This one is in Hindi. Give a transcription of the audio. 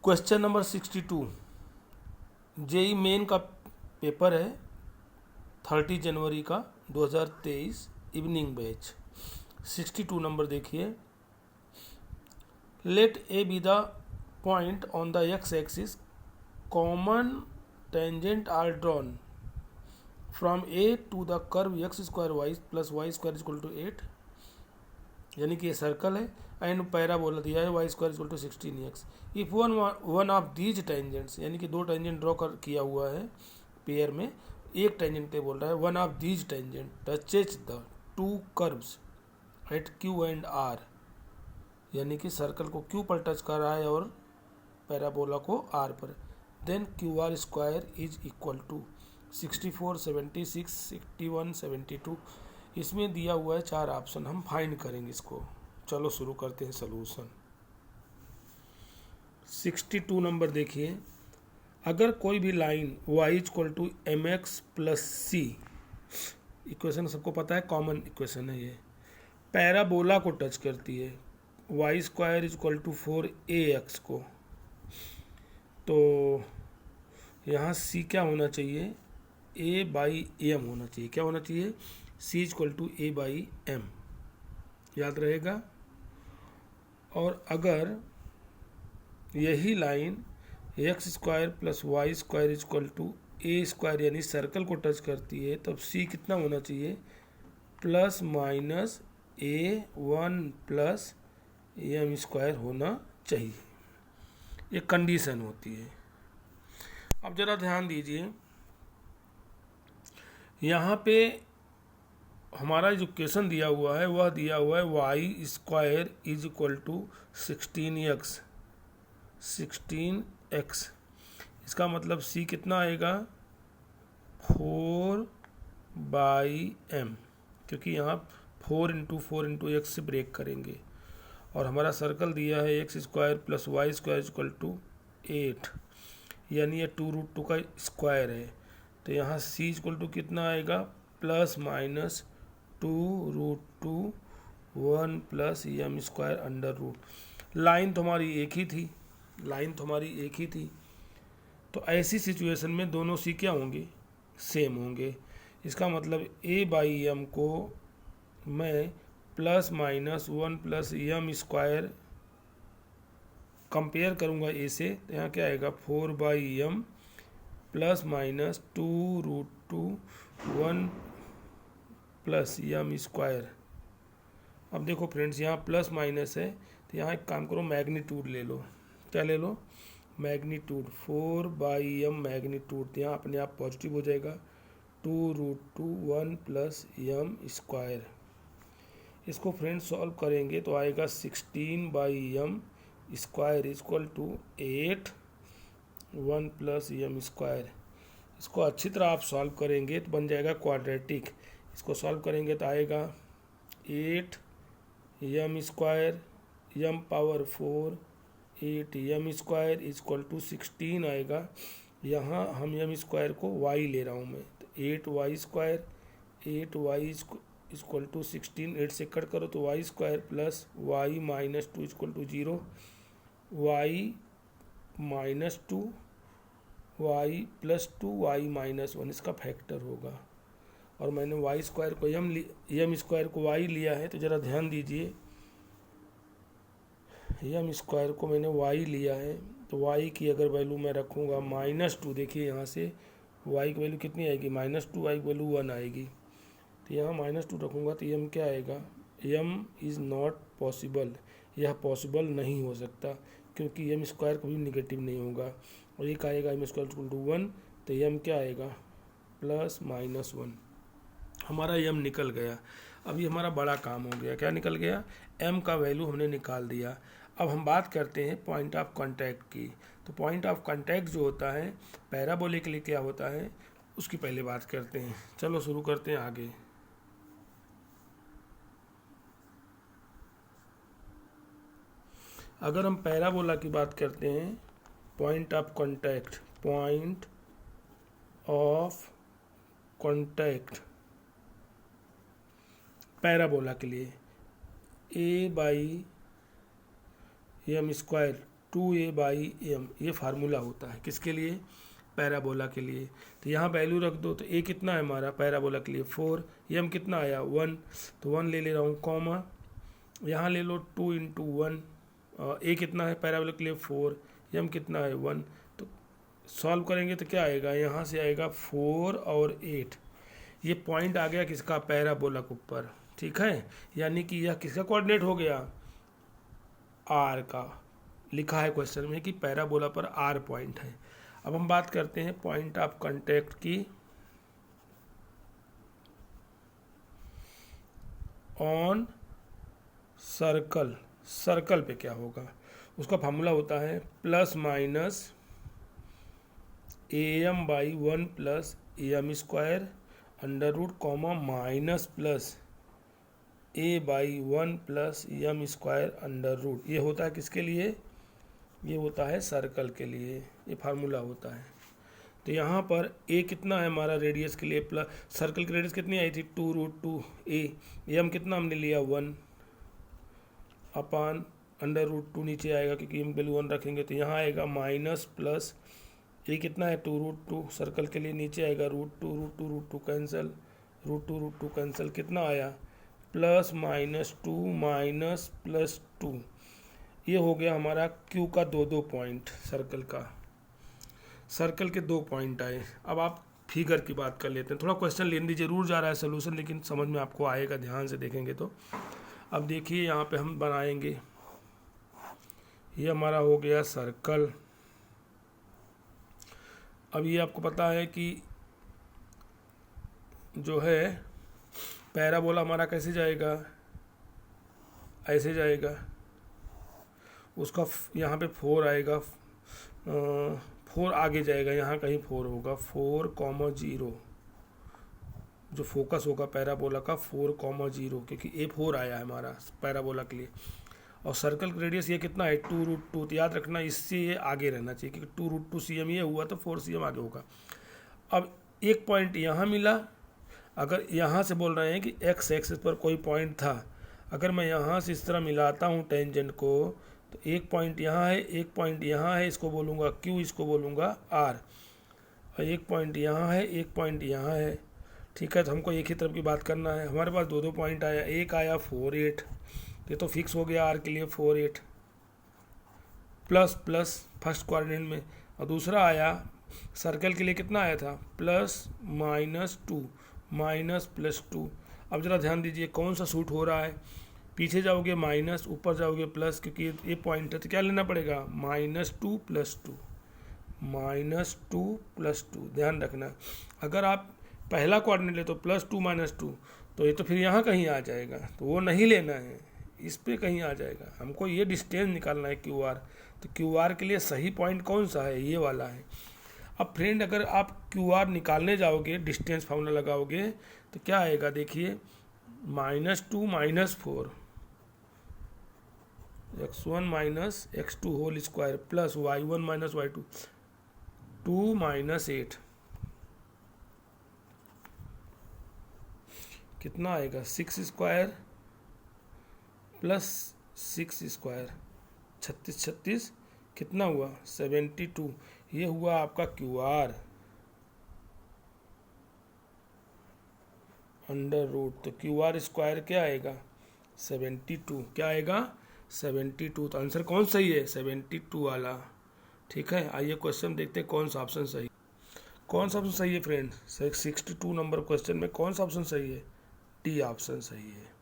क्वेश्चन नंबर 62 जेई मेन का पेपर है 30 जनवरी का 2023 इवनिंग बैच। 62 नंबर देखिए। Let A B the point on the X axis common tangent are drawn from A to the curve X square Y plus Y square equal to 8, यानी कि ये सर्कल है एंड पैराबोला दिया है Y square equal to 16x। If one of these tangents, यानी कि दो टेंजेंट ड्रॉ कर किया हुआ है पेयर में, एक टेंजेंट पे बोल रहा है one of these tangent touches the two curves at Q and R, यानी कि सर्कल को क्यू पर टच कर रहा है और पैराबोला को आर पर, then Q R square is equal to 64, 76, 61, 72। इसमें दिया हुआ है 4 ऑप्शन, हम फाइंड करेंगे इसको। चलो शुरू करते हैं सलूशन। 62 नंबर देखिए। अगर कोई भी line y equal to M X plus C, equation सबको पता है, कॉमन इक्वेशन है ये, पैराबोला को टच करती है Y square equal to 4ax को, तो यहाँ c क्या होना चाहिए, a बाई एम होना चाहिए। क्या होना चाहिए, c equal to a by M, याद रहेगा। और अगर यही लाइन X square plus Y square equal to A square यानी सर्कल को टच करती है, तब c कितना होना चाहिए, plus minus a1 plus M square होना चाहिए। ये कंडीशन होती है। अब जरा ध्यान दीजिए, यहाँ पे हमारा जो क्वेश्चन दिया हुआ है वह दिया हुआ है Y square is equal to 16x। इसका मतलब c कितना आएगा, 4 बाई एम, क्योंकि यहाँ 4 इंटू 4 इंटू एक्स से ब्रेक करेंगे। और हमारा सर्कल दिया है X square plus Y square equal to 8, यानी ये 2√2 का स्क्वायर है, तो यहाँ c इक्वल टू कितना आएगा, plus minus 2√2 1 plus M square under root. Line तो हमारी एक ही थी, तो ऐसी सिचुएशन में दोनों c क्या होंगे, सेम होंगे। इसका मतलब a बाई एम को मैं plus minus 1 plus M square compare करूँगा a से, तो यहाँ क्या आएगा, 4 by M plus minus 2√2 1 plus M square. अब देखो फ्रेंड्स, यहाँ प्लस माइनस है, तो यहाँ एक काम करो, मैग्नीट्यूड ले लो। क्या ले लो, मैग्नीट्यूड, 4 बाई एम मैग्नीट्यूड, यहाँ अपने आप पॉजिटिव हो जाएगा, 2√2 1 प्लस एम स्क्वायर। इसको फ्रेंड्स सॉल्व करेंगे तो आएगा 16 by M square equal to 8 1 plus M square. इसको अच्छी तरह आप सॉल्व करेंगे तो बन जाएगा क्वाड्रेटिक। इसको सॉल्व करेंगे तो आएगा 8 M square M power 4 8 M square equal to 16 आएगा। यहाँ हम एम स्क्वायर को y ले रहा हूँ मैं, तो 8y square 8y equal to 16, 8 से कट करो तो y square plus y minus 2 equal to 0, y minus 2 y plus 2 y minus 1, इसका फैक्टर होगा। और मैंने y स्क्वायर को एम स्क्वायर को y लिया है, तो ज़रा ध्यान दीजिए, एम स्क्वायर को मैंने y लिया है, तो y की अगर वैल्यू मैं रखूँगा -2, देखिए यहाँ से y की वैल्यू कितनी आएगी, -2, y की वैल्यू 1 आएगी, तो यहाँ -2 रखूँगा तो m क्या आएगा, m इज़ नॉट पॉसिबल, यह पॉसिबल नहीं हो सकता, क्योंकि एम स्क्वायर कभी निगेटिव नहीं होगा। और एक आएगा एम स्क्वायर इक्वल टू 1, तो m क्या आएगा, प्लस माइनस 1, हमारा m निकल गया। अब ये हमारा बड़ा काम हो गया, क्या निकल गया, m का वैल्यू हमने निकाल दिया। अब हम बात करते हैं पॉइंट ऑफ कांटेक्ट की। तो पॉइंट ऑफ कांटेक्ट जो होता है पैराबोले के लिए क्या होता है, उसकी पहले बात करते हैं। चलो शुरू करते हैं आगे। अगर हम पैराबोला की बात करते हैं, पॉइंट ऑफ कांटेक्ट पैराबोला के लिए a by M square 2a/m, ये फार्मूला होता है किसके लिए, पैराबोला के लिए। तो यहाँ वैल्यू रख दो, तो a कितना है हमारा पैराबोला के लिए 4, m कितना आया 1, तो 1 ले रहा हूँ, कॉमा यहाँ ले लो 2 × 1, a कितना है पैराबोला के लिए 4, m कितना है 1, तो सॉल्व करेंगे तो क्या आएगा, यहाँ से आएगा 4 और 8, ये पॉइंट आ गया किसका, पैराबोला के ऊपर, ठीक है। यानी कि यह किसका कोऑर्डिनेट हो गया, r का, लिखा है क्वेश्चन में कि पैराबोला पर r पॉइंट है। अब हम बात करते हैं पॉइंट ऑफ कांटेक्ट की। ऑन सर्कल, सर्कल पे क्या होगा, उसका फार्मूला होता है ± am/1 + am² √ comma minus plus a/1 + m²√। ये होता है किसके लिए, ये होता है सर्कल के लिए, ये फार्मूला होता है। तो यहाँ पर a कितना है हमारा रेडियस के लिए, प्लस सर्कल की रेडियस कितनी आई थी 2√2a, m कितना हमने लिया 1 अपान √2 नीचे आएगा क्योंकि m वैल्यू 1 रखेंगे, तो यहाँ आएगा माइनस प्लस a कितना है 2√2 सर्कल के लिए, नीचे आएगा √2 कैंसिल, √2 कैंसिल, कितना आया +-2 +2। ये हो गया हमारा Q का 2 पॉइंट, सर्कल का, सर्कल के 2 पॉइंट आए। अब आप फिगर की बात कर लेते हैं, थोड़ा क्वेश्चन लेंदी जरूर जा रहा है सोल्यूशन, लेकिन समझ में आपको आएगा ध्यान से देखेंगे तो। अब देखिए यहाँ पे हम बनाएंगे, ये हमारा हो गया सर्कल। अब ये आपको पता है कि जो है पैराबोला हमारा कैसे जाएगा, ऐसे जाएगा, उसका यहाँ पे 4 आएगा, 4 आगे जाएगा, यहाँ कहीं 4 होगा, 4,0 जो फोकस होगा पैराबोला का 4,0, क्योंकि A4 आया है हमारा पैराबोला के लिए। और सर्कल का रेडियस ये कितना है 2√2, तो याद रखना इससे ये आगे रहना चाहिए, क्योंकि 2√2 cm ये हुआ तो 4 cm आगे होगा। अब एक पॉइंट यहाँ मिला, अगर यहाँ से बोल रहे हैं कि x एक्सिस पर कोई पॉइंट था, अगर मैं यहाँ से इस तरह मिलाता हूँ टेंजेंट को, तो एक पॉइंट यहाँ है, एक पॉइंट यहाँ है, इसको बोलूँगा Q, इसको बोलूँगा R, और एक पॉइंट यहाँ है, एक पॉइंट यहाँ है, ठीक है। तो हमको एक ही तरफ की बात करना है। हमारे पास 2 पॉइंट आया, एक आया 4,8, ये तो फिक्स हो गया R के लिए 4,8 प्लस फर्स्ट कोऑर्डिनेट में, और दूसरा आया सर्कल के लिए कितना आया था +-2 -+2। अब जरा ध्यान दीजिए कौन सा सूट हो रहा है, पीछे जाओगे माइनस, ऊपर जाओगे प्लस, क्योंकि ये पॉइंट है तो क्या लेना पड़ेगा -2 + 2। ध्यान रखना, अगर आप पहला कोऑर्डिनेट ले तो +2 - 2, तो ये तो फिर यहाँ कहीं आ जाएगा, तो वो नहीं लेना है, इस पे कहीं आ जाएगा। हमको ये डिस्टेंस निकालना है QR, तो QR के लिए सही पॉइंट कौन सा है, ये वाला है। अब फ्रेंड अगर आप QR निकालने जाओगे, डिस्टेंस फार्मूला लगाओगे, तो क्या आएगा देखिए -2 - 4 x1 - x2 whole square plus y1 - y2 2 - 8, कितना आएगा 6 स्क्वायर प्लस 6 स्क्वायर 36 कितना हुआ 72, ये हुआ आपका QR √, तो QR स्क्वायर क्या आएगा 72, क्या आएगा 72, तो आंसर कौन सही है 72 वाला, ठीक है। आइए क्वेश्चन देखते हैं कौन सा ऑप्शन सही, कौन सा ऑप्शन सही है फ्रेंड, 62 नंबर क्वेश्चन में कौन सा ऑप्शन सही है, D ऑप्शन सही है।